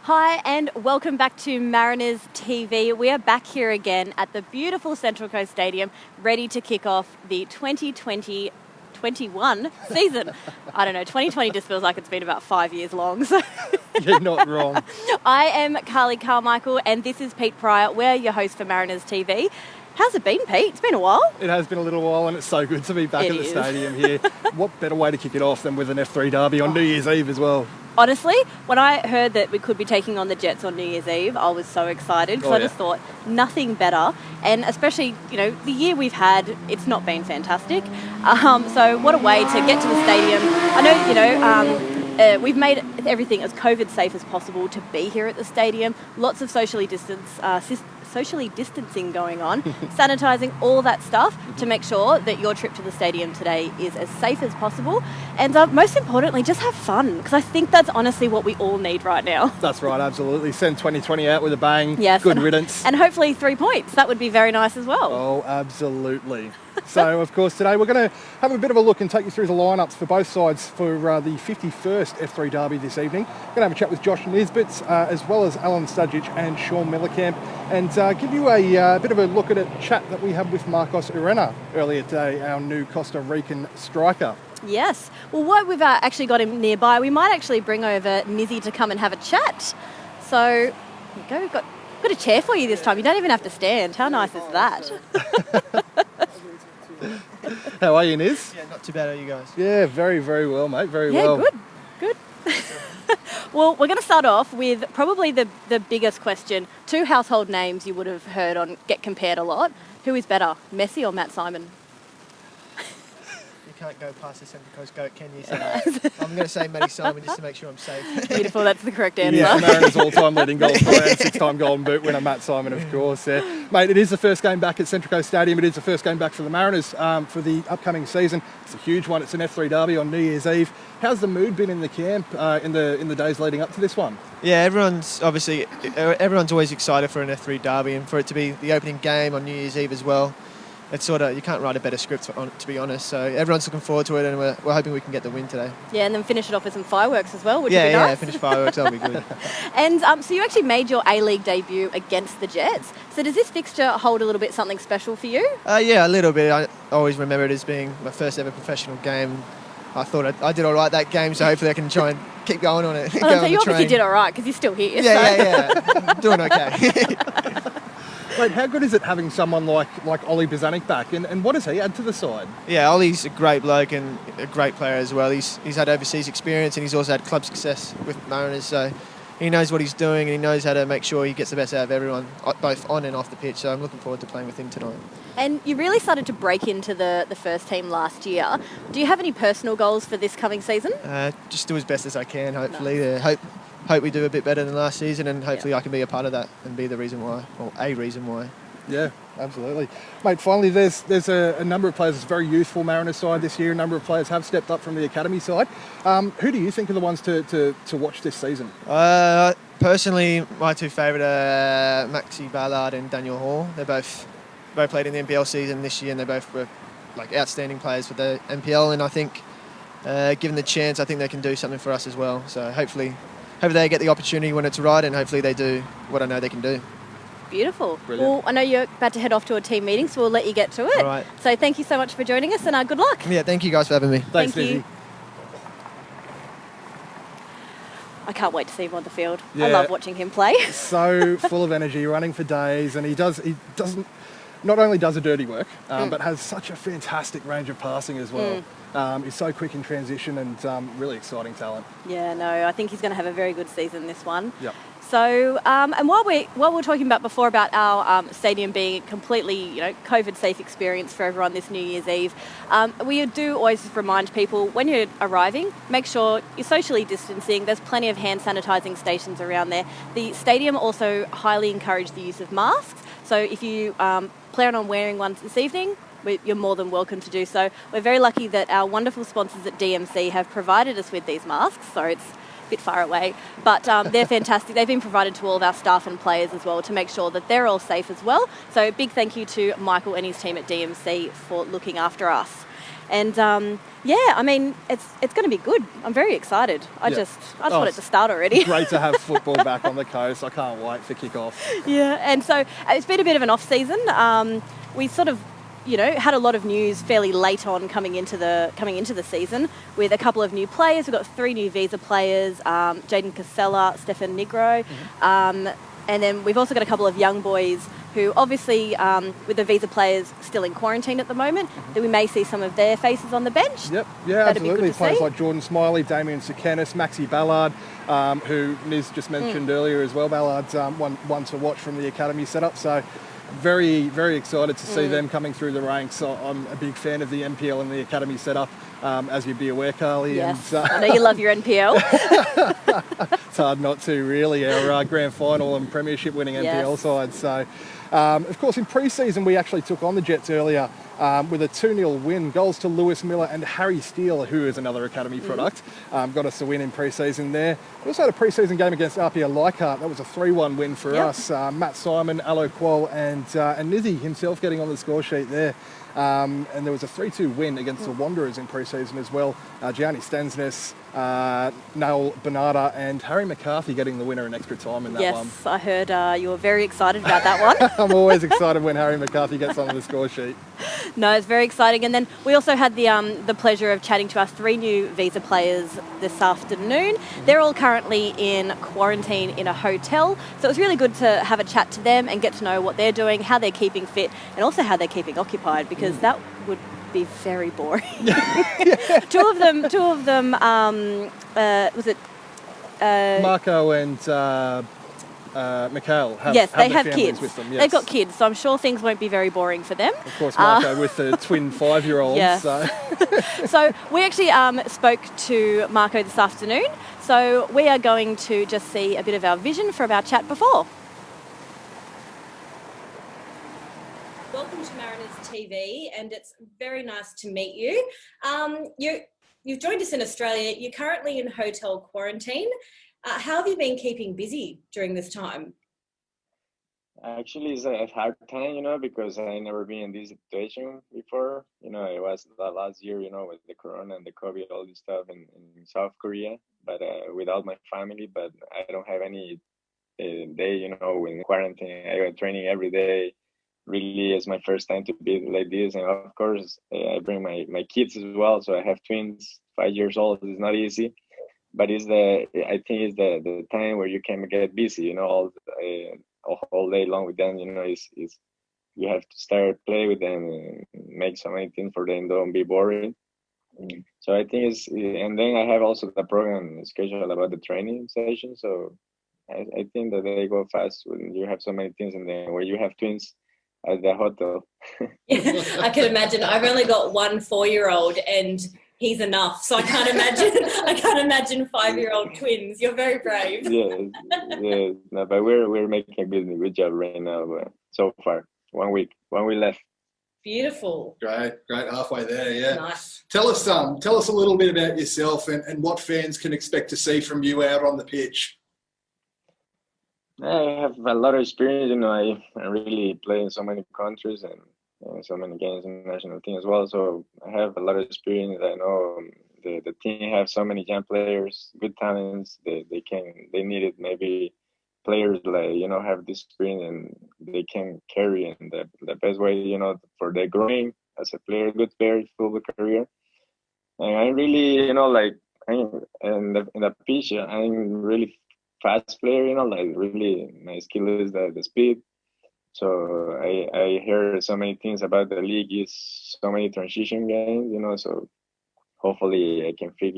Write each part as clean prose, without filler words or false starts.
Hi and welcome back to Mariners TV. We are back here again at the beautiful Central Coast Stadium, ready to kick off the 2020-21 season. I don't know, 2020 just feels like it's been about 5 years long. So. You're not wrong. I am Carly Carmichael and this is Pete Pryor. We're your host for Mariners TV. How's it been, Pete? It's been a while. It has been a little while and it's so good to be back at the stadium here. What better way to kick it off than with an F3 derby on New Year's Eve as well? Honestly, when I heard that we could be taking on the Jets on New Year's Eve, I was so excited because I just thought nothing better. And especially, the year we've had, it's not been fantastic. So what a way to get to the stadium. I know, we've made everything as COVID safe as possible to be here at the stadium. Lots of socially distancing going on, sanitising, all that stuff to make sure that your trip to the stadium today is as safe as possible. And most importantly, just have fun, because I think that's honestly what we all need right now. That's right, absolutely. Send 2020 out with a bang. Yes, good riddance. And hopefully 3 points. That would be very nice as well. Oh, absolutely. So, of course, today we're going to have a bit of a look and take you through the lineups for both sides for the 51st F3 Derby this evening. We're going to have a chat with Josh Nisbet, as well as Alan Studgic and Sean Millercamp, and give you a bit of a look at a chat that we had with Marcos Urena earlier today, our new Costa Rican striker. Yes. Well, while we've actually got him nearby, we might actually bring over Nizzy to come and have a chat. So, here you go. We've got a chair for you this time. You don't even have to stand. How nice is that? How are you, Niz? Yeah, not too bad. How are you guys? Yeah, very, very well, mate. Very well. Yeah, good. Well, we're going to start off with probably the biggest question. 2 household names you would have heard on get compared a lot. Who is better, Messi or Matt Simon? You can't go past the Central Coast goat, can you? So I'm going to say Matty Simon just to make sure I'm safe. Beautiful, that's the correct answer. Yeah, Mariners all-time leading goal scorer and 6-time Golden Boot winner, Matt Simon, of course. Mate, it is the first game back at Central Coast Stadium. It is the first game back for the Mariners for the upcoming season. It's a huge one. It's an F3 derby on New Year's Eve. How's the mood been in the camp in the days leading up to this one? Yeah, everyone's always excited for an F3 derby and for it to be the opening game on New Year's Eve as well. It's you can't write a better script on it, to be honest. So everyone's looking forward to it, and we're hoping we can get the win today. Yeah, and then finish it off with some fireworks as well, which would be nice. Yeah, finish fireworks, that'll be good. And so you actually made your A-League debut against the Jets. So does this fixture hold a little bit something special for you? Yeah, a little bit. I always remember it as being my first ever professional game. I thought I did all right that game, so hopefully I can try and keep going on it. So you obviously did all right because you're still here. Yeah. Doing okay. Mate, how good is it having someone like Ollie Bozanic back, and what does he add to the side? Yeah, Ollie's a great bloke and a great player as well. He's had overseas experience and he's also had club success with Mariners, so he knows what he's doing and he knows how to make sure he gets the best out of everyone, both on and off the pitch, so I'm looking forward to playing with him tonight. And you really started to break into the first team last year. Do you have any personal goals for this coming season? Just do as best as I can, hopefully. Nice. Hope we do a bit better than last season, and hopefully I can be a part of that and be the reason why, or a reason why. Yeah, absolutely. Mate, finally, there's a number of players. It's a very youthful Mariners side this year. A number of players have stepped up from the academy side. Who do you think are the ones to watch this season? Personally, my 2 favourite are Maxi Ballard and Daniel Hall. They both played in the NPL season this year, and they both were outstanding players for the NPL, and I think given the chance, I think they can do something for us as well. So hopefully they get the opportunity when it's right, and hopefully they do what I know they can do. Beautiful. Brilliant. Well, I know you're about to head off to a team meeting, so we'll let you get to it. All right. So thank you so much for joining us, and good luck. Yeah, thank you guys for having me. Thanks, Thank you. Nizzy. I can't wait to see him on the field. Yeah. I love watching him play. So full of energy, running for days, and he doesn't not only does a dirty work, but has such a fantastic range of passing as well. He's so quick in transition and really exciting talent. Yeah, no, I think he's going to have a very good season this one. Yep. So, and while we're talking about before about our stadium being a completely, COVID-safe experience for everyone this New Year's Eve, we do always remind people when you're arriving, make sure you're socially distancing. There's plenty of hand sanitising stations around there. The stadium also highly encourage the use of masks. So if you plan on wearing one this evening, you're more than welcome to do so. We're very lucky that our wonderful sponsors at DMC have provided us with these masks. So it's a bit far away, but they're fantastic. They've been provided to all of our staff and players as well to make sure that they're all safe as well. So big thank you to Michael and his team at DMC for looking after us. And yeah, I mean, it's going to be good. I'm very excited. I just want it to start already. Great to have football back on the coast. I can't wait for kick-off. Yeah, and so it's been a bit of an off-season. We sort of, had a lot of news fairly late on coming into the season with a couple of new players. We've got 3 new visa players, Jaden Casella, Stefan Nigro, and then we've also got a couple of young boys who obviously, with the visa players still in quarantine at the moment, that we may see some of their faces on the bench. Yep, yeah, absolutely. Players like Jordan Smiley, Damien Sukenis, Maxi Ballard, who Niz just mentioned earlier as well. Ballard's one to watch from the academy setup. So very, very excited to see them coming through the ranks. I'm a big fan of the NPL and the academy setup, as you'd be aware, Carly. Yes, and, I know you love your NPL. It's hard not to, really. Our grand final and premiership winning NPL side. So, of course, in pre-season, we actually took on the Jets earlier with a 2-0 win. Goals to Lewis Miller and Harry Steele, who is another academy product. Got us a win in pre-season there. We also had a pre-season game against RPA Leichhardt. That was a 3-1 win for us. Matt Simon, Alo Qual and Nizzy himself getting on the score sheet there. And there was a 3-2 win against the Wanderers in pre-season as well. Gianni Stansness, Noel Bernarda and Harry McCarthy getting the winner in extra time in that one. Yes, I heard you were very excited about that one. I'm always excited when Harry McCarthy gets on the score sheet. No, it's very exciting. And then we also had the pleasure of chatting to our 3 new visa players this afternoon. They're all currently in quarantine in a hotel. So it was really good to have a chat to them and get to know what they're doing, how they're keeping fit, and also how they're keeping occupied, because that would be very boring. Two of them was it Marco and Mikhail have they have their kids with them. Yes. They've got kids, so I'm sure things won't be very boring for them. Of course, Marco with the twin 5-year-olds. Yeah. So. So we actually spoke to Marco this afternoon, so we are going to just see a bit of our vision from our chat before. Welcome to Mariners TV, and it's very nice to meet you. You've joined us in Australia. You're currently in hotel quarantine. How have you been keeping busy during this time? Actually, it's a hard time, because I never been in this situation before. It was the last year, with the corona and the COVID, all this stuff in South Korea, but without my family. But I don't have any day, in quarantine. I go training every day. Really, it's my first time to be like this, and of course, I bring my kids as well. So I have twins, 5 years old. It's not easy, but I think it's the time where you can get busy, all day long with them. Is you have to start play with them and make so many things for them, don't be boring. So I think and then I have also the program scheduled about the training session. So I think that they go fast when you have so many things, and then when you have twins at the hotel. I can imagine. I've only got one 4-year-old, and he's enough. So I can't imagine 5-year-old twins. You're very brave. Yeah. No, but we're making a good job right now. So far, 1 week left. Beautiful. Great, halfway there. Yeah. Nice. Tell us a little bit about yourself and what fans can expect to see from you out on the pitch. I have a lot of experience. I really play in so many countries and so many games in the national team as well. So I have a lot of experience. I know the team have so many young players, good talents. They needed maybe players like have this experience and they can carry in the best way for their growing as a player, good player, football career. And I really in the pitch I'm really fast player, really my skill is the speed. So I hear so many things about the league is so many transition games, so hopefully I can fix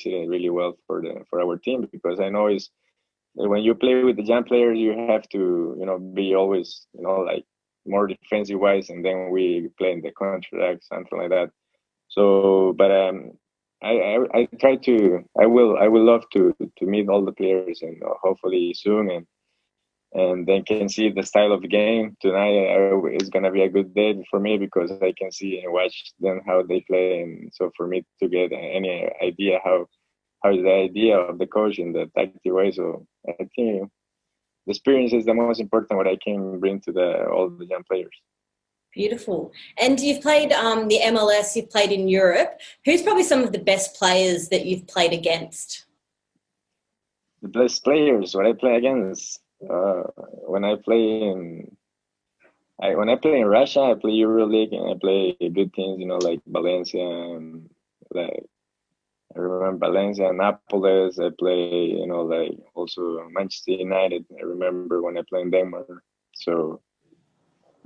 it really well for our team, because I know is when you play with the young players you have to be always more defensive wise, and then we play in the contract, something like that. So but I try to. I will love to meet all the players and hopefully soon, and then can see the style of the game tonight. It's gonna be a good day for me because I can see and watch them how they play, and so for me to get any idea how is the idea of the coach in the tactical way. So I think the experience is the most important what I can bring to all the young players. Beautiful. And you've played the MLS, you've played in Europe. Who's probably some of the best players that you've played against? The best players, what I play against, when I play in when I play in Russia, I play EuroLeague and I play good teams, like Valencia and like I remember Valencia, Nápoles. I play, like also Manchester United. I remember when I played in Denmark. So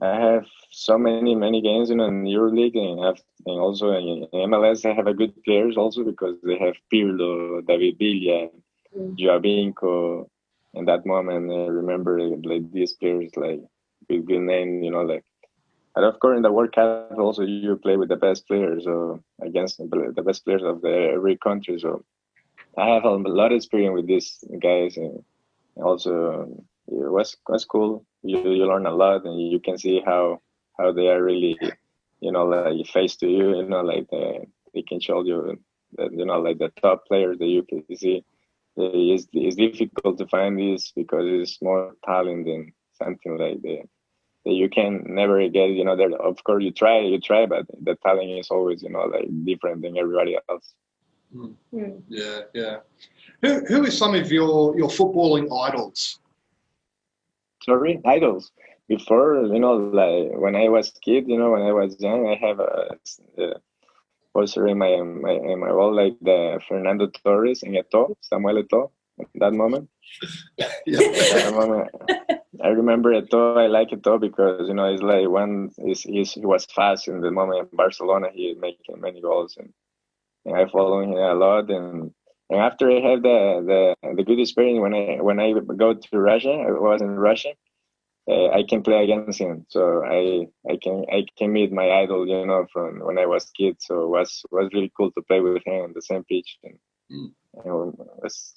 I have so many games, in EuroLeague and also in MLS. I have a good players also because they have Pirlo, David Villa, Jovinko. In that moment, I remember like these players like with good name, like. And of course, in the World Cup, also you play with the best players, so against the best players of every country. So I have a lot of experience with these guys, and also it was cool. You learn a lot, and you can see how they are really, like face to you. Like they can show you that like the top players that you can see. It's difficult to find this because it's more talent than something like that you can never get, there. Of course you try, but the talent is always, like different than everybody else. Yeah. Who is some of your footballing idols? Sorry, idols. Before, like when I was kid, when I was young, I have a poster in my wall, like the Fernando Torres and Samuel Eto'o, at that moment. Yeah. At that moment, I remember Eto'o. I like Eto'o because it's like he was fast in the moment in Barcelona. He is making many goals, and I follow him a lot. And after I have the good experience when I go to Russia, I was in Russia. I can play against him, so I can meet my idol, from when I was kid. So it was really cool to play with him on the same pitch, and it was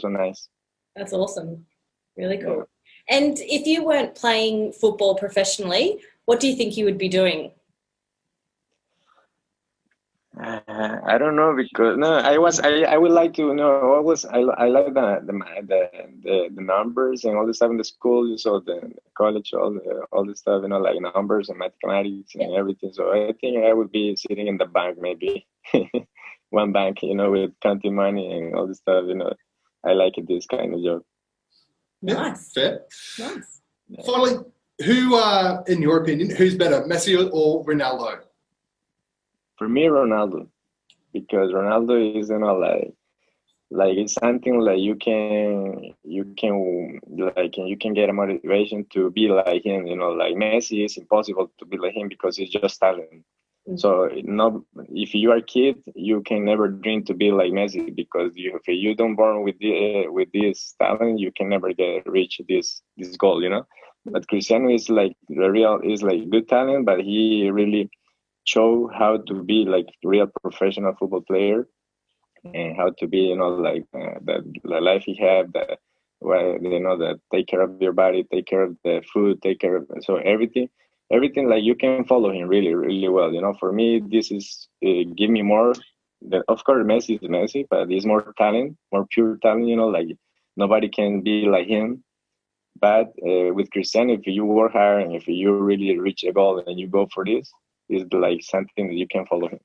so nice. That's awesome. Really cool. Yeah. And if you weren't playing football professionally, what do you think you would be doing? I don't know because I would like to know I like the numbers and all the stuff in the school, so the college, all the stuff, like numbers and mathematics and everything. So I think I would be sitting in the bank, maybe one bank, with counting money and all the stuff. I like this kind of job. Nice. Fair. Nice. Finally, who, in your opinion, who's better, Messi or Ronaldo? For me, Ronaldo, because Ronaldo is, like it's something like you can get a motivation to be like him. Like Messi is impossible to be like him because it's just talent. So if you are a kid, you can never dream to be like Messi because if you don't born with this talent, you can never reach this goal. But Cristiano is like good talent, but he really show how to be like real professional football player and how to be, like the life he have, that take care of your body, take care of the food, take care of everything like you can follow him really, really well. For me, this is give me more. Of course, Messi is Messi, but it's more talent, more pure talent. Like nobody can be like him. But with Cristiano, if you work hard and if you really reach a goal and you go for this, is like something that you can follow him.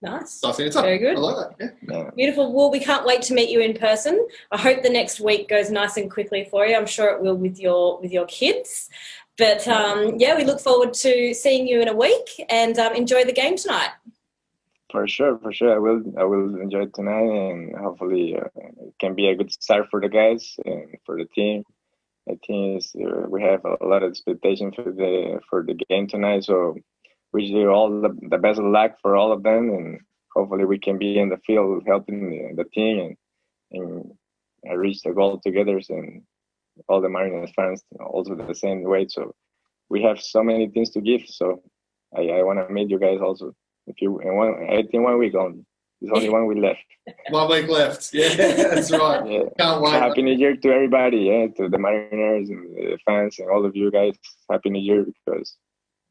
Nice. Very good. I like that. Yeah. Beautiful. Well, we can't wait to meet you in person. I hope the next week goes nice and quickly for you. I'm sure it will with your kids. But we look forward to seeing you in a week and enjoy the game tonight. For sure. I will enjoy it tonight, and hopefully it can be a good start for the guys and for the team. I think we have a lot of expectation for the game tonight. So wish you all the best of luck for all of them, and hopefully we can be in the field helping the team and reach the goal together, and all the Mariners fans also the same way. So we have so many things to give. So I want to meet you guys also. I think 1 week on. There's only 1 week left. 1 week left. Yeah, that's right. Yeah. Can't wait. Happy New Year to everybody. Yeah, to the Mariners and the fans and all of you guys. Happy New Year, because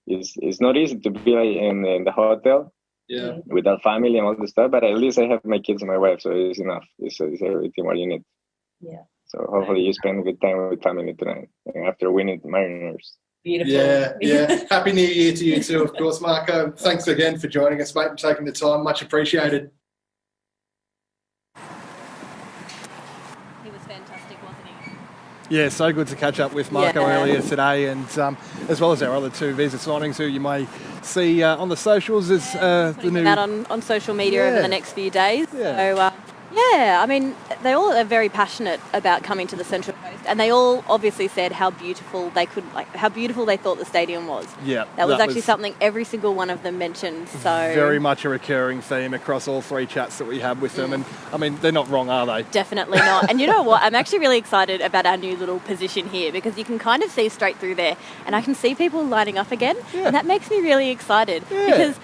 it's not easy to be in the hotel. Yeah. Without family and all the stuff. But at least I have my kids and my wife, so it's enough. It's everything what you need. Yeah. So hopefully you spend good time with family tonight and after winning the Mariners. Beautiful. Yeah. Happy New Year to you too, of course, Marco. Thanks again for joining us, mate, and taking the time. Much appreciated. He was fantastic, wasn't he? Yeah, so good to catch up with Marco earlier today, and as well as our other two visa signings who you may see on the socials as the new... out on social media over the next few days. Yeah. So, I mean, they all are very passionate about coming to the Central Coast, and they all obviously said how beautiful they thought the stadium was. Yeah, that was actually something every single one of them mentioned. So very much a recurring theme across all three chats that we have with them, and I mean, they're not wrong, are they? Definitely not. And you know what? I'm actually really excited about our new little position here, because you can kind of see straight through there, and I can see people lining up again, and that makes me really excited because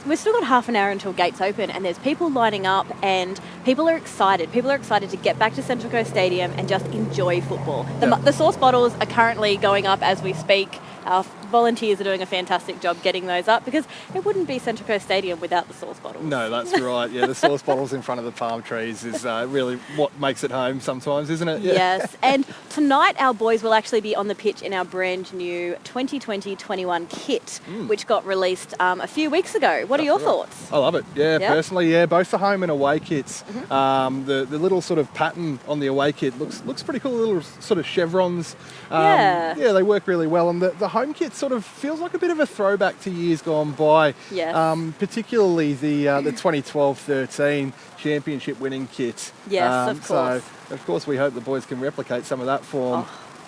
we've still got half an hour until gates open, and there's people lining up, and people are excited. People are excited to get back to Central Coast Stadium and just enjoy football. The sauce bottles are currently going up as we speak. Our volunteers are doing a fantastic job getting those up, because it wouldn't be Central Coast Stadium without the sauce bottles. No, that's right. Yeah, the sauce bottles in front of the palm trees is really what makes it home sometimes, isn't it? Yeah. Yes, and tonight our boys will actually be on the pitch in our brand new 2020-21 kit, which got released a few weeks ago. What are your thoughts? I love it. Yeah, personally, both the home and away kits. The little sort of pattern on the away kit looks pretty cool. Little sort of chevrons. They work really well, and the home kit sort of feels like a bit of a throwback to years gone by. Yes. Particularly the 2012-13 championship winning kit. Yes, of course. So of course we hope the boys can replicate some of that form.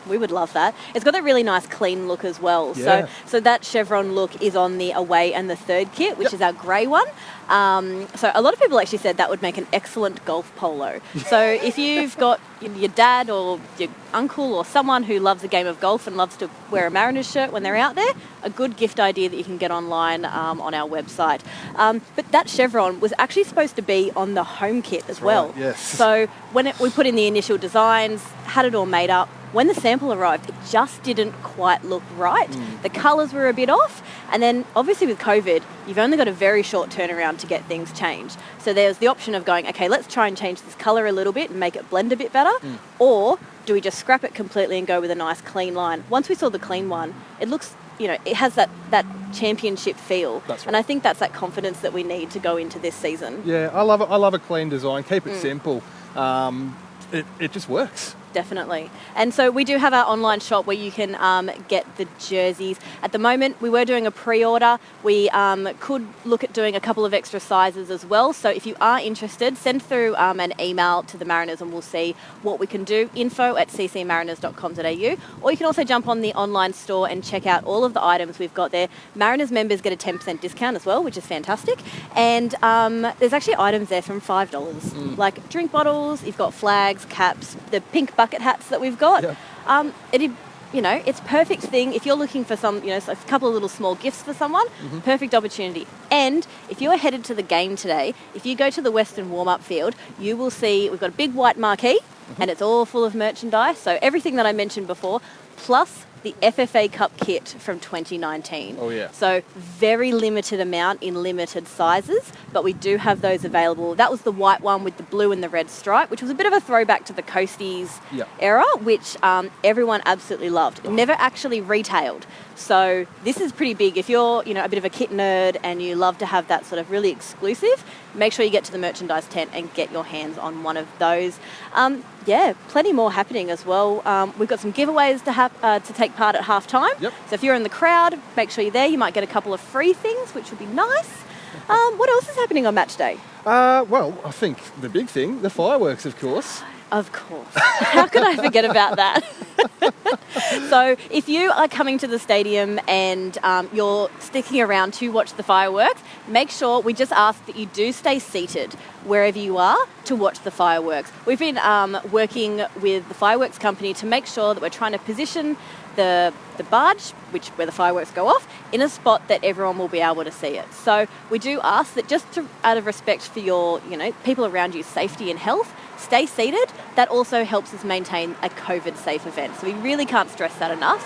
We would love that. It's got a really nice clean look as well. Yeah. So that chevron look is on the away and the third kit, which is our grey one. So a lot of people actually said that would make an excellent golf polo. So if you've got your dad or your uncle or someone who loves a game of golf and loves to wear a Mariners shirt when they're out there, a good gift idea that you can get online on our website. But that chevron was actually supposed to be on the home kit as well. Right, yes. So when we put in the initial designs, had it all made up, when the sample arrived, it just didn't quite look right. The colours were a bit off. And then obviously with COVID, you've only got a very short turnaround to get things changed. So there's the option of going, okay, let's try and change this colour a little bit and make it blend a bit better. Or do we just scrap it completely and go with a nice clean line? Once we saw the clean one, it looks, it has that championship feel. That's right. And I think that's that confidence that we need to go into this season. Yeah, I love it. I love a clean design. Keep it simple. It just works. Definitely. And so we do have our online shop where you can get the jerseys. At the moment, we were doing a pre-order. We could look at doing a couple of extra sizes as well. So if you are interested, send through an email to the Mariners and we'll see what we can do. info@ccmariners.com.au. Or you can also jump on the online store and check out all of the items we've got there. Mariners members get a 10% discount as well, which is fantastic. And there's actually items there from $5, like drink bottles, you've got flags, caps, the pink bucket hats that we've got. It's perfect thing if you're looking for some, a couple of little small gifts for someone. Perfect opportunity. And if you're headed to the game today, if you go to the Western warm-up field, you will see we've got a big white marquee and it's all full of merchandise. So everything that I mentioned before, plus the FFA Cup kit from 2019. Oh, yeah. So very limited amount in limited sizes, but we do have those available. That was the white one with the blue and the red stripe, which was a bit of a throwback to the Coasties era, which everyone absolutely loved. It never actually retailed. So this is pretty big. If you're, a bit of a kit nerd and you love to have that sort of really exclusive, make sure you get to the merchandise tent and get your hands on one of those. Plenty more happening as well. We've got some giveaways to take part at half time. So if you're in the crowd, make sure you're there. You might get a couple of free things, which would be nice. What else is happening on match day? Well, I think the big thing, the fireworks, of course. Of course. How could I forget about that? So if you are coming to the stadium and you're sticking around to watch the fireworks, make sure we just ask that you do stay seated wherever you are to watch the fireworks. We've been working with the fireworks company to make sure that we're trying to position the barge, where the fireworks go off, in a spot that everyone will be able to see it. So we do ask that out of respect for your, people around you, safety and health, stay seated. That also helps us maintain a COVID-safe event. So we really can't stress that enough.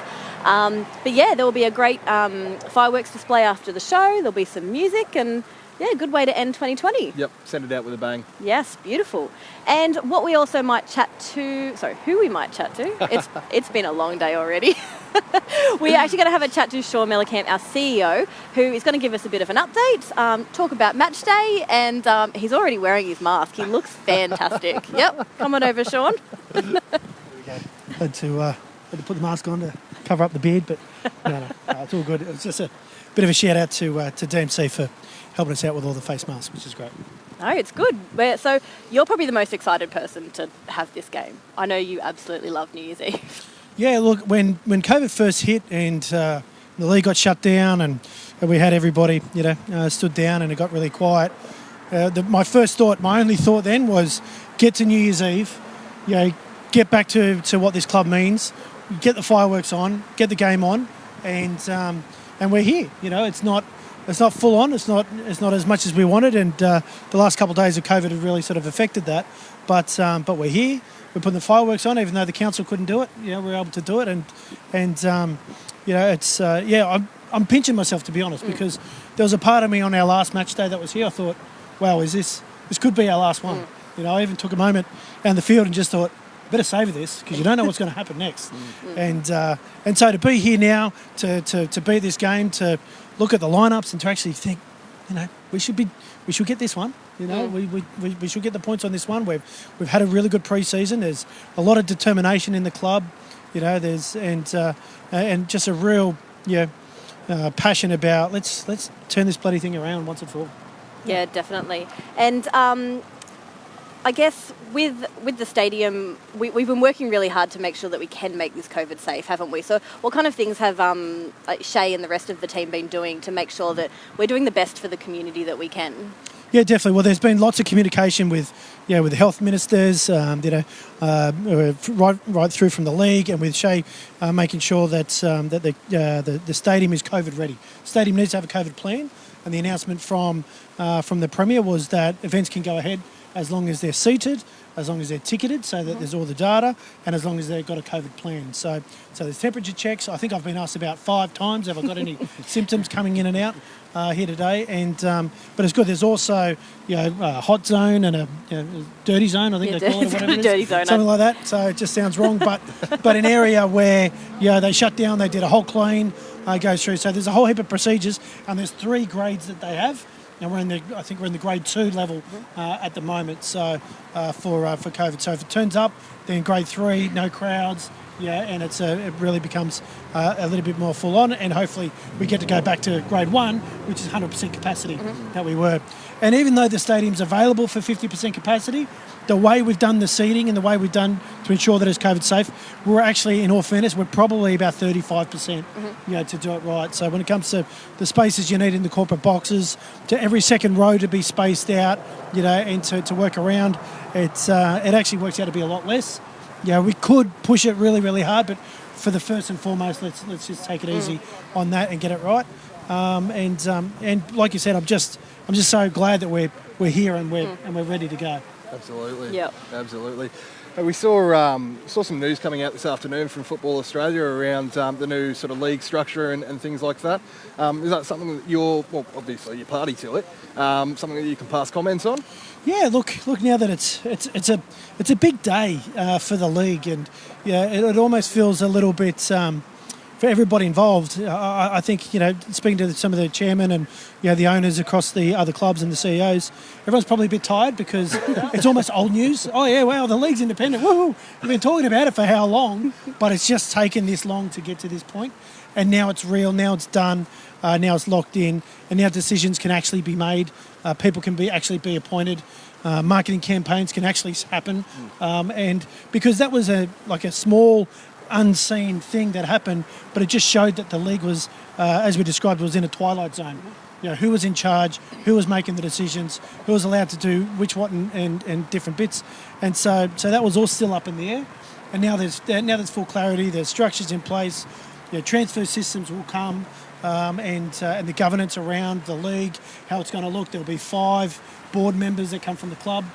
There will be a great fireworks display after the show. There'll be some music and Yeah, good way to end 2020. Yep, send it out with a bang. Yes, beautiful. And what we also might chat to, sorry, who we might chat to, it's been a long day already. We're actually going to have a chat to Sean Mellencamp, our CEO, who is going to give us a bit of an update, talk about match day, and he's already wearing his mask. He looks fantastic. Yep, come on over, Sean. Had to put the mask on to cover up the beard, but no, it's all good. It's just a bit of a shout out to DMC for helping us out with all the face masks, which is great. No, it's good. So you're probably the most excited person to have this game. I know you absolutely love New Year's Eve. Yeah, look, when COVID first hit and the league got shut down and we had everybody, stood down and it got really quiet, my only thought then was get to New Year's Eve, get back to what this club means, get the fireworks on, get the game on, and we're here. It's not full on. It's not as much as we wanted, and the last couple of days of COVID have really sort of affected that. But we're here. We're putting the fireworks on, even though the council couldn't do it. We're able to do it, and it's I'm pinching myself, to be honest, because there was a part of me on our last match day that was here. I thought, wow, this could be our last one. I even took a moment down the field and just thought, better savour this, because you don't know what's going to happen next. And so to be here now, to beat this game, to look at the lineups and to actually think, we should get this one. We should get the points on this one. We've had a really good pre-season. There's a lot of determination in the club. There's and just a real passion about let's turn this bloody thing around once and for all. Yeah, definitely. And I guess with the stadium, we've been working really hard to make sure that we can make this COVID safe, haven't we? So what kind of things have Shay and the rest of the team been doing to make sure that we're doing the best for the community that we can? Yeah, definitely. Well, there's been lots of communication with the health ministers, right through from the league, and with Shay making sure that the stadium is COVID ready. The stadium needs to have a COVID plan, and the announcement from the Premier was that events can go ahead as long as they're seated, as long as they're ticketed, so that there's all the data, and as long as they've got a COVID plan. So there's temperature checks. I think I've been asked about 5 times, have I got any symptoms coming in and out here today? And but it's good. There's also a hot zone and a dirty zone, I think they call it, or whatever it is. Dirty zone. Something like that. So it just sounds wrong, but an area where they shut down, they did a whole clean, goes through. So there's a whole heap of procedures, and there's 3 grades that they have. And I think we're in the grade 2 level at the moment. So for COVID, so if it turns up, then grade 3, no crowds, and it really becomes a little bit more full on. And hopefully we get to go back to grade 1, which is 100% capacity that we were. And even though the stadium's available for 50% capacity, the way we've done the seating and the way we've done to ensure that it's COVID safe, we're actually, in all fairness, we're probably about 35%, to do it right. So when it comes to the spaces you need in the corporate boxes, to every second row to be spaced out, and to work around, it actually works out to be a lot less. We could push it really, really hard, but for the first and foremost, let's just take it easy on that and get it right. And like you said, I'm just so glad that we're here and we're ready to go. Absolutely. Yep. Absolutely. We saw some news coming out this afternoon from Football Australia around the new sort of league structure and things like that. Is that something that obviously you're party to it, something that you can pass comments on? Yeah, look. Now that it's a big day for the league, and it almost feels a little bit for everybody involved. I think speaking to some of the chairmen and the owners across the other clubs and the CEOs, everyone's probably a bit tired because it's almost old news. Oh yeah, wow, the league's independent. Woohoo! We've been talking about it for how long, but it's just taken this long to get to this point, and now it's real. Now it's done. Now it's locked in, and now decisions can actually be made. People can actually be appointed. Marketing campaigns can actually happen, and because that was a small unseen thing that happened, but it just showed that the league was, as we described, was in a twilight zone. Who was in charge, who was making the decisions, who was allowed to do which, what, and different bits, and so that was all still up in the air. And now there's full clarity. There's structures in place. Transfer systems will come, and the governance around the league, how it's going to look. There'll be 5 board members that come from the club,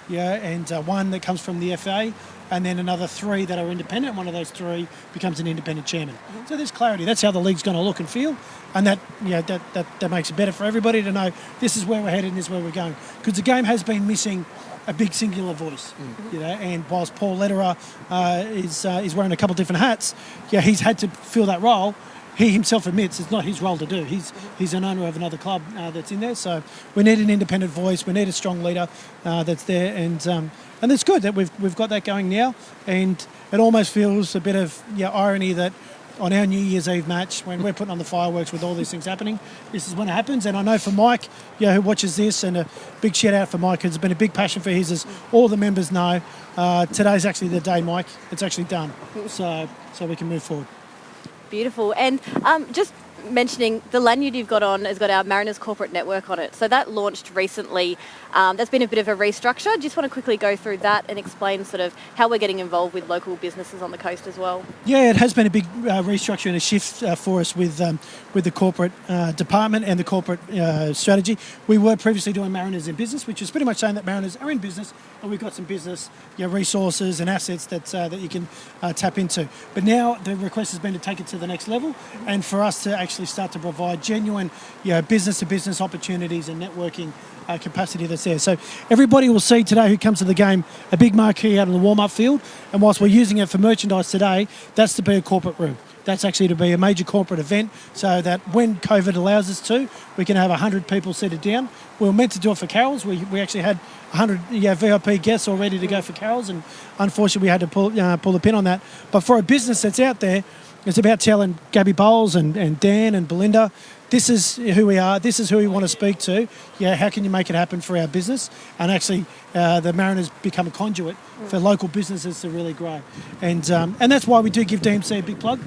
and 1 that comes from the FA. and then another 3 that are independent. One of those 3 becomes an independent chairman. So there's clarity. That's how the league's going to look and feel, and that makes it better for everybody to know this is where we're headed and this is where we're going. Because the game has been missing a big singular voice, and whilst Paul Lederer is wearing a couple of different hats, he's had to fill that role. He himself admits it's not his role to do. He's an owner of another club that's in there. So we need an independent voice. We need a strong leader that's there, and it's good that we've got that going now. And it almost feels a bit of irony that on our New Year's Eve match, when we're putting on the fireworks with all these things happening, this is when it happens. And I know for Mike, who watches this, and a big shout out for Mike, it's been a big passion for his, as all the members know. Today's actually the day, Mike. It's actually done, so we can move forward. Beautiful. And just mentioning, the lanyard you've got on has got our Mariners Corporate Network on it. So that launched recently. That's been a bit of a restructure. Just want to quickly go through that and explain sort of how we're getting involved with local businesses on the coast as well. Yeah, it has been a big restructure and a shift for us with the corporate department and the corporate strategy. We were previously doing Mariners in Business, which is pretty much saying that Mariners are in business and we've got some business resources and assets that you can tap into. But now the request has been to take it to the next level and for us to actually start to provide genuine business-to-business opportunities and networking capacity that's there. So everybody will see today who comes to the game a big marquee out on the warm-up field, and whilst we're using it for merchandise today, that's to be a corporate room. That's actually to be a major corporate event so that when COVID allows us to, we can have 100 people seated down. We were meant to do it for carols. We actually had 100 VIP guests all ready to go for carols, and unfortunately we had to pull the pin on that. But for a business that's out there, it's about telling Gabby Bowles and Dan and Belinda, this is who we are, this is who we want to speak to. How can you make it happen for our business? And actually, the Mariners become a conduit for local businesses to really grow. And that's why we do give DMC a big plug,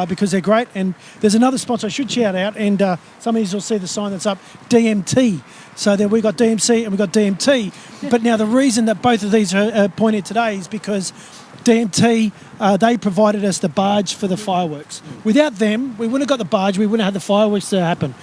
because they're great. And there's another sponsor I should shout out, and some of you will see the sign that's up, DMT. So there we've got DMC and we've got DMT. But now the reason that both of these are pointed today is because DMT, they provided us the barge for the fireworks. Without them, we wouldn't have got the barge, we wouldn't have the fireworks to happen.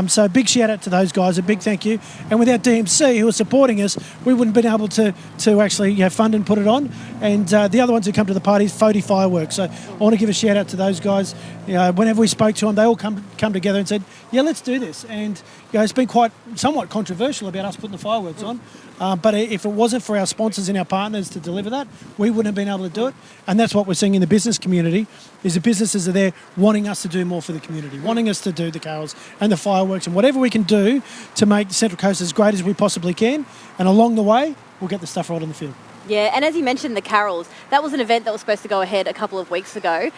So a big shout out to those guys, a big thank you. And without DMC, who are supporting us, we wouldn't have been able to actually fund and put it on. And the other ones who come to the party is Fody Fireworks. So I want to give a shout out to those guys. Whenever we spoke to them, they all come together and said, let's do this. And it's been somewhat controversial about us putting the fireworks on. But if it wasn't for our sponsors and our partners to deliver that, we wouldn't have been able to do it. And that's what we're seeing in the business community, is the businesses are there wanting us to do more for the community, wanting us to do the carols and the fireworks and whatever we can do to make Central Coast as great as we possibly can. And along the way, we'll get the stuff right on the field. Yeah, and as you mentioned, the carols, that was an event that was supposed to go ahead a couple of weeks ago.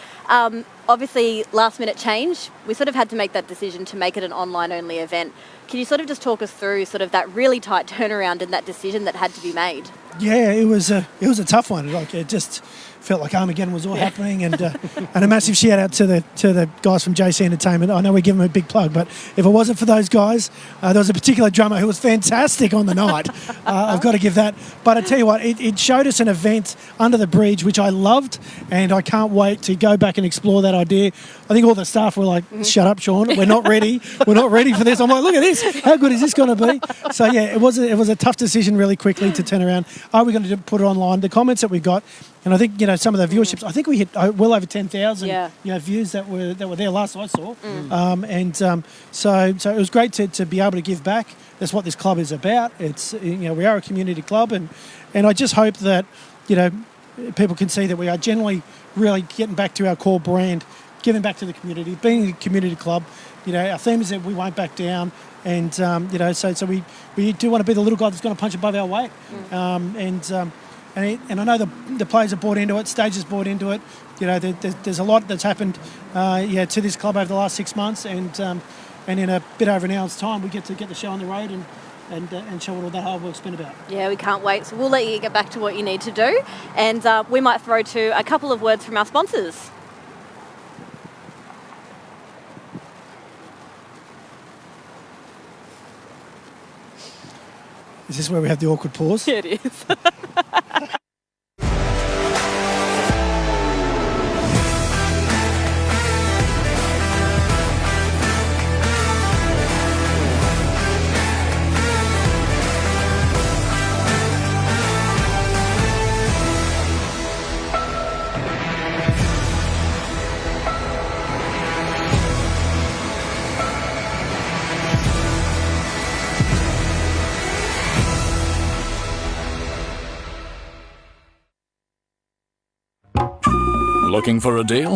Obviously, last minute change, we sort of had to make that decision to make it an online-only event. Can you sort of just talk us through sort of that really tight turnaround and that decision that had to be made? Yeah, it was a tough one. It just felt like Armageddon was all happening, and a massive shout out to the guys from JC Entertainment. I know we give them a big plug, but if it wasn't for those guys, there was a particular drummer who was fantastic on the night. I've got to give that. But I tell you what, it showed us an event under the bridge which I loved, and I can't wait to go back and explore that idea. I think all the staff were like, "Shut up, Sean. We're not ready. We're not ready for this." I'm like, "Look at this. How good is this going to be?" So yeah, it was a tough decision really quickly to turn around. Are we going to put it online? The comments that we got, and I think some of the viewerships. I think we hit well over 10,000 views that were there last I saw. So it was great to be able to give back. That's what this club is about. It's we are a community club, and I just hope that people can see that we are generally really getting back to our core brand, giving back to the community, being a community club. Our theme is that we won't back down, and so we do want to be the little guy that's going to punch above our weight. And I know the players have bought into it, Stage's bought into it. There's a lot that's happened to this club over the last 6 months, and in a bit over an hour's time we get to get the show on the road and show what all that hard work's been about. Yeah, we can't wait. So we'll let you get back to what you need to do, and we might throw to a couple of words from our sponsors. Is this where we have the awkward pause? Yeah, it is. Looking for a deal?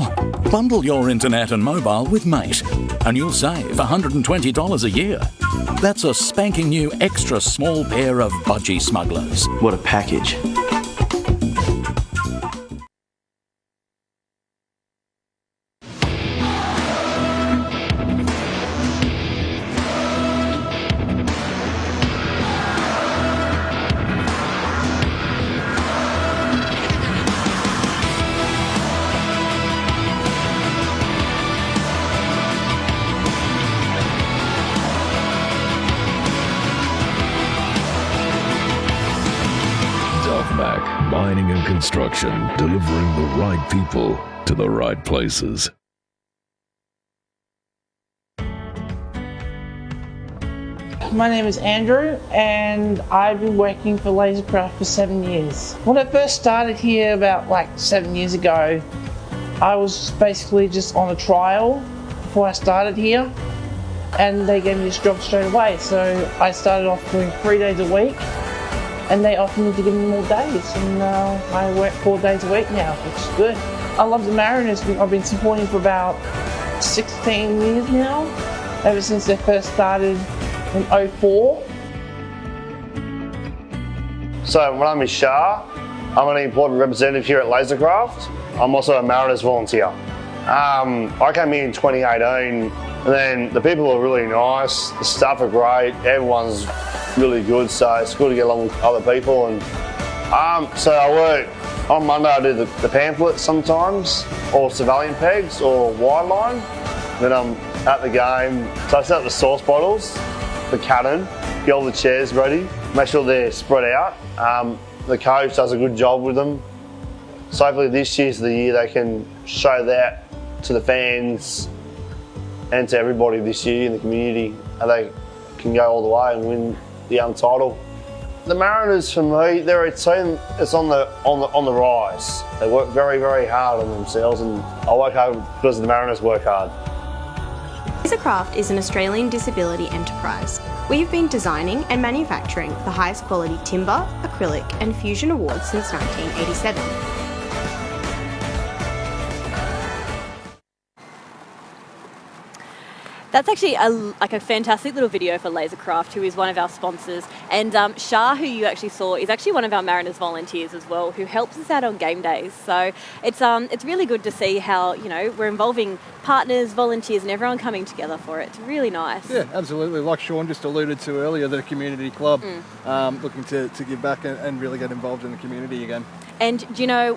Bundle your internet and mobile with Mate, and you'll save $120 a year. That's a spanking new extra small pair of budgie smugglers. What a package. Mining and construction, delivering the right people to the right places. My name is Andrew and I've been working for Lasercraft for 7 years. When I first started here about 7 years ago, I was basically just on a trial before I started here, and they gave me this job straight away. So I started off doing 3 days a week, and they offered me to give me more days, and I work 4 days a week now, which is good. I love the Mariners. I've been supporting for about 16 years now, ever since they first started in 2004. So my name is Shah. I'm an important representative here at Lasercraft. I'm also a Mariners volunteer. I came here in 2018, and then the people are really nice, the staff are great, everyone's really good, so it's good to get along with other people. And so I work on Monday. I do the pamphlets sometimes, or surveillance pegs, or wide line. Then I'm at the game, so I set up the sauce bottles, the cannon, get all the chairs ready, make sure they're spread out. The coach does a good job with them. So hopefully this year's the year they can show that to the fans and to everybody this year in the community, and they can go all the way and win the title. The Mariners, for me, they're a team that's on the rise. They work very, very hard on themselves, and I work hard because the Mariners work hard. Lasercraft is an Australian disability enterprise. We've been designing and manufacturing the highest quality timber, acrylic and fusion awards since 1987. That's actually a fantastic little video for Lasercraft, who is one of our sponsors. And Shah, who you actually saw, is actually one of our Mariners volunteers as well, who helps us out on game days. So it's really good to see how, we're involving partners, volunteers, and everyone coming together for it. It's really nice. Yeah, absolutely. Like Sean just alluded to earlier, the community club looking to give back and really get involved in the community again. And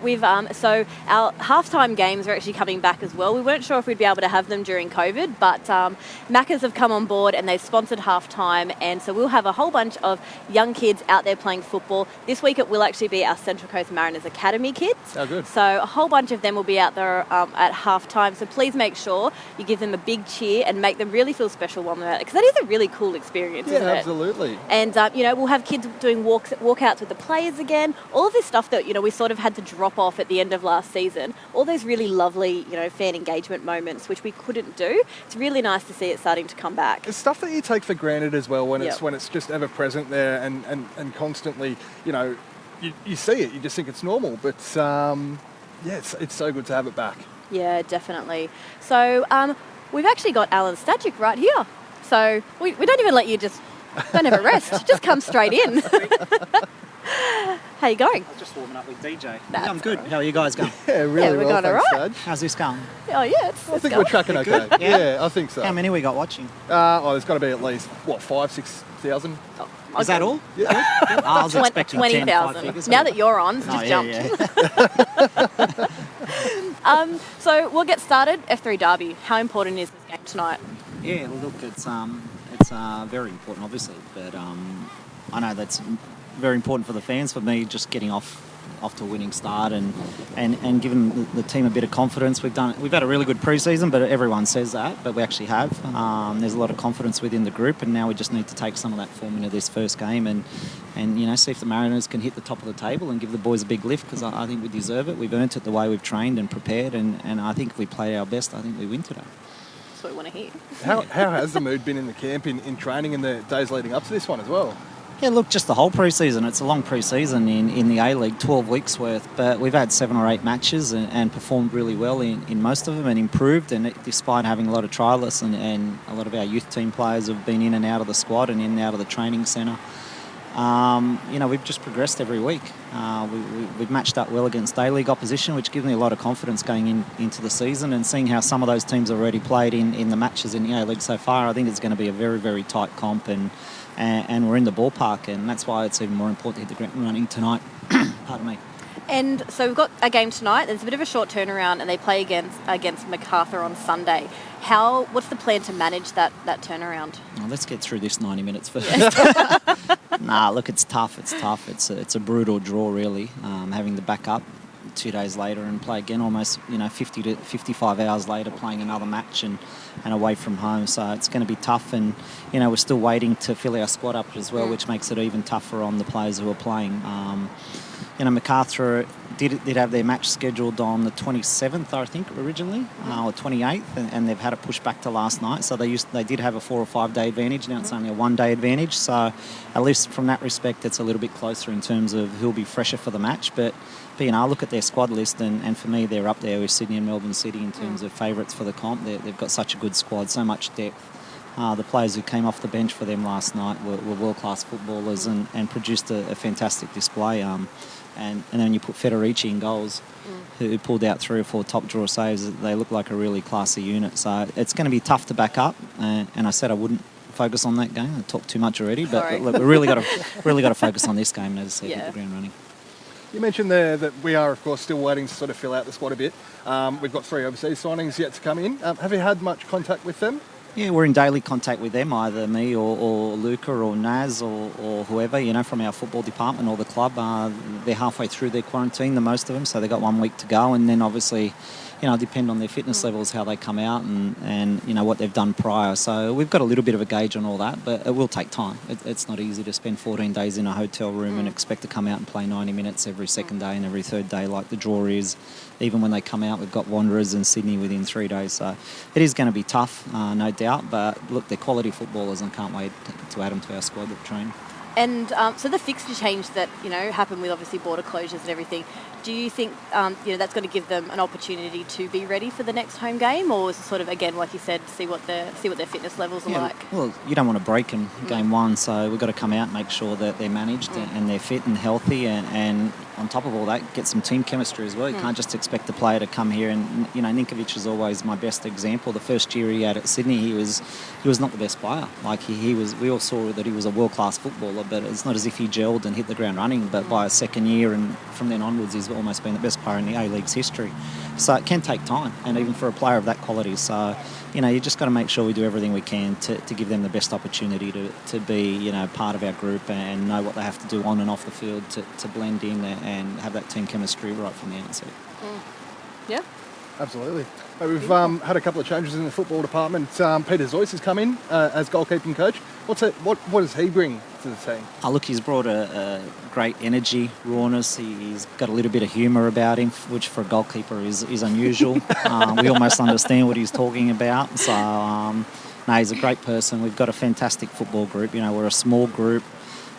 we've so our halftime games are actually coming back as well. We weren't sure if we'd be able to have them during COVID, but Maccas have come on board and they've sponsored halftime, and so we'll have a whole bunch of young kids out there playing football. This week it will actually be our Central Coast Mariners Academy kids. Oh, good. So a whole bunch of them will be out there at halftime. So please make sure you give them a big cheer and make them really feel special while they're out there, because that is a really cool experience, isn't it? Absolutely. And we'll have kids doing walkouts with the players again. All of this stuff that we sort of had to drop off at the end of last season. All those really lovely fan engagement moments which we couldn't do. It's really nice to see it starting to come back. It's stuff that you take for granted as well when it's just ever present there and constantly, you see it, you just think it's normal. But it's so good to have it back. Yeah, definitely. So we've actually got Alan Stajic right here. So we don't even let you don't have a rest. Just come straight in. How you going? I was just warming up with DJ. I'm good. How are you guys going? Yeah, really well, thanks, Staj. How's this going? Oh, yeah, I think we're tracking okay. Yeah, I think so. How many we got watching? There's got to be at least, 5,000-6,000? Oh, is that all? Yeah. I was expecting 20,000. Now that you're on, it's just jumped. Yeah. So we'll get started. F3 Derby. How important is this game tonight? Yeah, look, it's very important, obviously, but I know that's very important for the fans. For me, just getting off off to a winning start and given the team a bit of confidence. We've had a really good pre-season, but everyone says that, but we actually have. There's a lot of confidence within the group, and now we just need to take some of that form into this first game and see if the Mariners can hit the top of the table and give the boys a big lift, because I think we deserve it. We've earned it the way we've trained and prepared, and I think if we play our best, I think we win today. That's what we want to hear. How has the mood been in the camp in training in the days leading up to this one as well? Yeah, look, just the whole pre-season. It's a long pre-season in the A-League, 12 weeks worth, but we've had 7 or 8 matches and performed really well in most of them and improved, and despite having a lot of trialists and a lot of our youth team players have been in and out of the squad and in and out of the training centre. We've just progressed every week. We've matched up well against A-League opposition, which gives me a lot of confidence going into the season, and seeing how some of those teams have already played in the matches in the A-League so far. I think it's going to be a very, very tight comp, and we're in the ballpark, and that's why it's even more important to hit the ground running tonight. Pardon me. And so we've got a game tonight. There's a bit of a short turnaround, and they play against MacArthur on Sunday. What's the plan to manage that turnaround? Well, let's get through this 90 minutes first. Nah, look, it's tough. It's a brutal draw, really. Having to back up 2 days later and play again almost 50 to 55 hours later, playing another match and away from home. So it's going to be tough, and we're still waiting to fill our squad up as well, which makes it even tougher on the players who are playing. MacArthur did have their match scheduled on the 27th, I think, originally, or 28th, and they've had it pushed back to last night. So they did have a 4 or 5 day advantage. Now it's only a 1 day advantage. So at least from that respect, it's a little bit closer in terms of who'll be fresher for the match. But I look at their squad list, and for me, they're up there with Sydney and Melbourne City in terms of favourites for the comp. They've got such a good squad, so much depth. The players who came off the bench for them last night were world-class footballers and produced a fantastic display. And then you put Federici in goals, who pulled out 3 or 4 top draw saves. They look like a really classy unit. So it's going to be tough to back up. And I said I wouldn't focus on that game. I talked too much already, but look, we really got to focus on this game, and as I said, hit the ground running. You mentioned there that we are, of course, still waiting to sort of fill out the squad a bit. We've got 3 overseas signings yet to come in. Have you had much contact with them? Yeah, we're in daily contact with them, either me or Luca or Naz or whoever, from our football department or the club. They're halfway through their quarantine, the most of them, so they've got 1 week to go, and then obviously, depend on their fitness levels, how they come out and what they've done prior. So we've got a little bit of a gauge on all that, but it will take time. It's not easy to spend 14 days in a hotel room and expect to come out and play 90 minutes every second day and every third day like the draw is. Even when they come out, we've got Wanderers and Sydney within 3 days. So it is going to be tough, no doubt. But look, they're quality footballers, and can't wait to add them to our squad that train. And so the fixture change that happened with obviously border closures and everything. Do you think that's going to give them an opportunity to be ready for the next home game, or is it sort of, again, like you said, see what their fitness levels are like? Well, you don't want to break in game one, so we've got to come out and make sure that they're managed and they're fit and healthy, and on top of all that, get some team chemistry as well. You can't just expect a player to come here and Ninkovic is always my best example. The first year he had at Sydney, he was not the best player. Like he was, we all saw that he was a world-class footballer, but it's not as if he gelled and hit the ground running. But by a second year and from then onwards, he's almost been the best player in the A-League's history. So it can take time, and even for a player of that quality. So, you just got to make sure we do everything we can to give them the best opportunity to be, part of our group and know what they have to do on and off the field to blend in and have that team chemistry right from the outset. Yeah. Absolutely. We've had a couple of changes in the football department. Peter Zoyce has come in as goalkeeping coach. What does he bring to the team? Look, he's brought a great energy, rawness. He's got a little bit of humour about him, which for a goalkeeper is unusual. We almost understand what he's talking about. So, no, he's a great person. We've got a fantastic football group. We're a small group,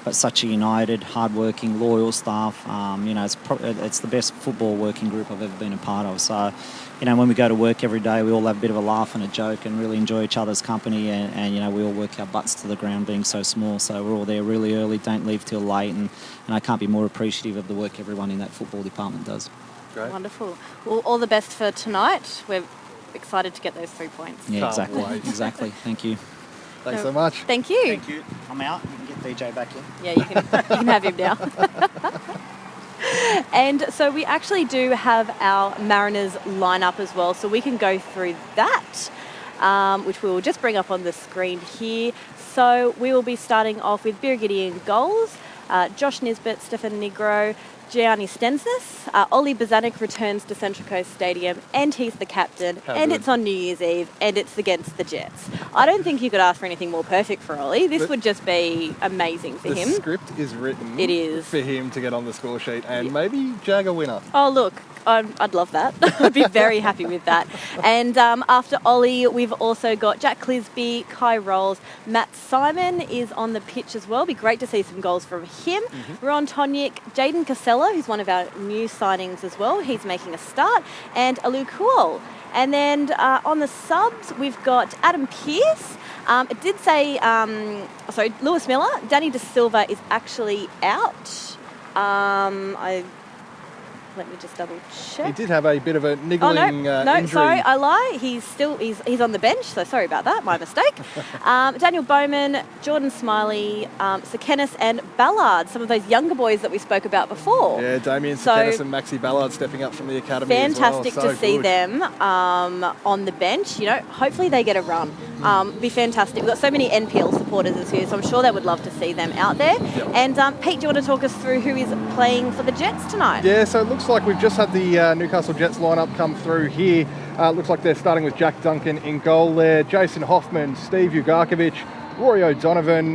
but such a united, hard-working, loyal staff. It's the best football working group I've ever been a part of. So, when we go to work every day, we all have a bit of a laugh and a joke and really enjoy each other's company. And we all work our butts to the ground, being so small. So we're all there really early, don't leave till late. And I can't be more appreciative of the work everyone in that football department does. Great. Wonderful. Well, all the best for tonight. We're excited to get those 3 points. Yeah, exactly. Exactly. Thank you. Thanks so much. Thank you. Thank you. I'm out. You can get DJ back in. Yeah, you can have him now. And so we actually do have our Mariners lineup as well, so we can go through that, which we will just bring up on the screen here. So we will be starting off with Birigidi in goals, Josh Nisbet, Stefan Negro, Gianni Stensness. Ollie Bozanic returns to Central Coast Stadium, and he's the captain. And it's on New Year's Eve, and it's against the Jets. I don't think you could ask for anything more perfect for Ollie. This would just be amazing for him. The script is written for him to get on the score sheet and maybe jag a winner. Oh, look. I'd love that. I'd be very happy with that. And after Ollie, we've also got Jack Clisby, Kai Rolls, Matt Simon is on the pitch as well. It'd be great to see some goals from him. Ron Tonic, Jaden Casella, who's one of our new signings as well. He's making a start. And Alu Kuol. And then on the subs, we've got Adam Pearce. It did say, Lewis Miller. Danny De Silva is actually out. Let me just double check. He did have a bit of a niggling injury. Sorry, I lie. He's on the bench, so sorry about that, my mistake. Daniel Bowman, Jordan Smiley, Sekenis and Ballard, some of those younger boys that we spoke about before. Yeah, Damien Sekenis and Maxi Ballard stepping up from the academy fantastic as well. to see them on the bench. You know, hopefully they get a run. Be fantastic. We've got so many NPL supporters here, so I'm sure they would love to see them out there. Yep. And Pete, do you want to talk us through who is playing for the Jets tonight? Yeah, so it looks like we've just had the Newcastle Jets lineup come through here. Looks like they're starting with Jack Duncan in goal there, Jason Hoffman, Steve Ugarkovic, Rory O'Donovan,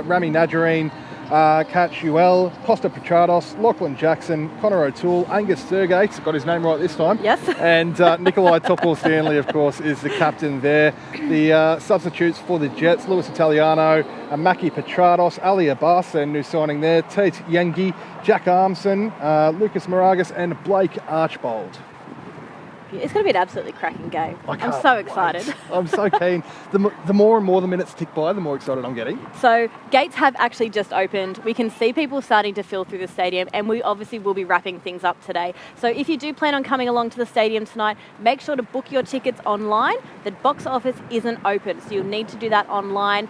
Rami Najarine, Kat Shuel, Costa Petrados, Lachlan Jackson, Connor O'Toole, Angus Sturgate, got his name right this time. Yes. And Nikolai Topol-Stanley, of course, is the captain there. The substitutes for the Jets, Luis Italiano, Maki Petrados, Ali Abasen, new signing there, Tate Yengi, Jack Armson, Lucas Moragas and Blake Archbold. It's going to be an absolutely cracking game. I'm so excited. I'm so keen. The more and more the minutes tick by, the more excited I'm getting. So gates have actually just opened. We can see people starting to fill through the stadium, and we obviously will be wrapping things up today. So if you do plan on coming along to the stadium tonight, make sure to book your tickets online. The box office isn't open, so you'll need to do that online.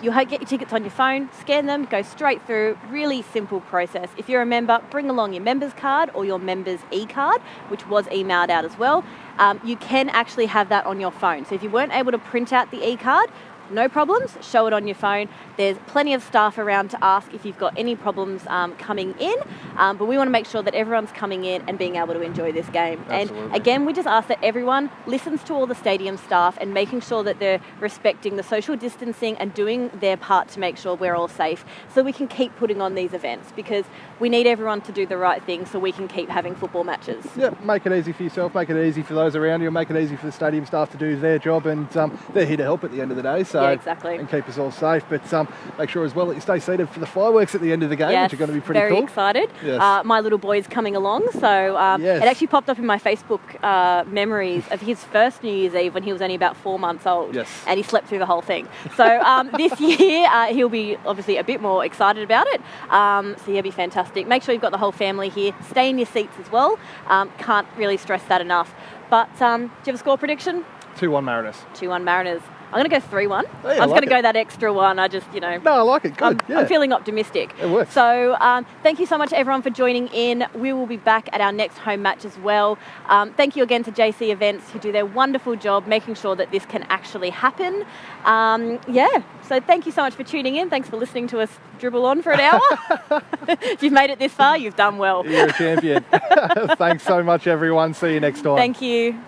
You'll get your tickets on your phone, scan them, go straight through. Really simple process. If you're a member, bring along your member's card or your member's e-card, which was emailed out as well. You can actually have that on your phone. So if you weren't able to print out the e-card, no problems, show it on your phone. There's plenty of staff around to ask if you've got any problems coming in, but we want to make sure that everyone's coming in and being able to enjoy this game. Absolutely. And again, we just ask that everyone listens to all the stadium staff and making sure that they're respecting the social distancing and doing their part to make sure we're all safe so we can keep putting on these events, because we need everyone to do the right thing so we can keep having football matches. Yeah, make it easy for yourself, make it easy for those around you, make it easy for the stadium staff to do their job, and they're here to help at the end of the day. So. Yeah, exactly. And keep us all safe. But make sure as well that you stay seated for the fireworks at the end of the game, yes, which are going to be pretty very cool. Excited. Yes. My little boy's coming along, so it actually popped up in my Facebook memories of his first New Year's Eve when he was only about 4 months old. Yes. And he slept through the whole thing. So this year he'll be obviously a bit more excited about it. So yeah, be fantastic. Make sure you've got the whole family here. Stay in your seats as well. Can't really stress that enough. But do you have a score prediction? 2-1 Mariners. 2-1 Mariners. I'm going to go 3-1. Oh, yeah, I'm just going to go that extra one. I just, No, I like it. Good. I'm feeling optimistic. It works. So thank you so much, everyone, for joining in. We will be back at our next home match as well. Thank you again to JC Events, who do their wonderful job making sure that this can actually happen. So thank you so much for tuning in. Thanks for listening to us dribble on for an hour. If you've made it this far, you've done well. You're a champion. Thanks so much, everyone. See you next time. Thank you.